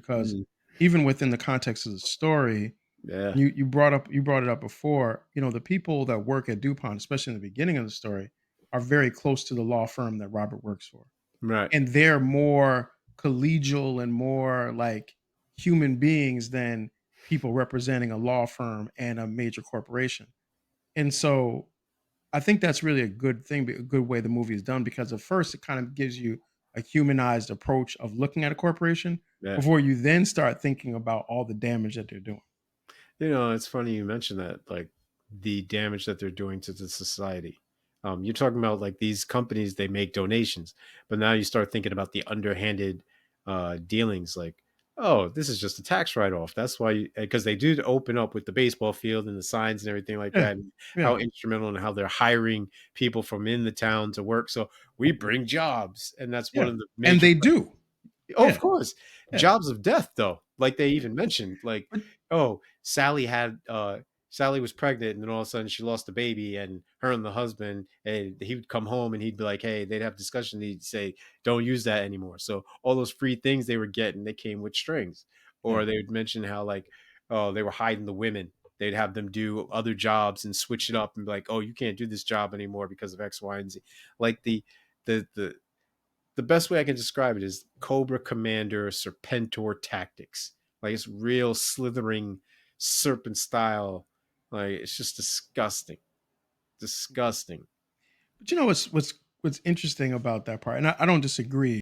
because Mm, even within the context of the story, yeah. you brought it up before. The people that work at Dupont, especially in the beginning of the story, are very close to the law firm that Robert works for, Right. and they're more collegial and more like human beings than people representing a law firm and a major corporation. And so I think that's really a good thing, a good way the movie is done because at first it kind of gives you a humanized approach of looking at a corporation Yeah. before you then start thinking about all the damage that they're doing. It's funny you mentioned that, like the damage that they're doing to the society. You're talking about like these companies, they make donations, but now you start thinking about the underhanded dealings. Like, oh, this is just a tax write off. That's why, because they do open up with the baseball field and the signs and everything like Yeah, that, and yeah, how instrumental and how they're hiring people from in the town to work. So we bring jobs, and that's one yeah, of the and major. they do. Oh, of Yeah, course. yeah, Jobs of death, though. Like they even mentioned, like, but oh, Sally was pregnant, and then all of a sudden she lost a baby, and her and the husband, and he would come home and he'd be like, hey, they'd have discussion. He'd say, don't use that anymore. So all those free things they were getting, they came with strings. yeah, Or they would mention how like, oh, they were hiding the women. They'd have them do other jobs and switch it up and be like, oh, you can't do this job anymore because of X, Y, and Z. Like the the best way I can describe it is Cobra Commander Serpentor tactics. Like it's real slithering serpent style. Like it's just disgusting. Disgusting. but what's interesting about that part, and I don't disagree.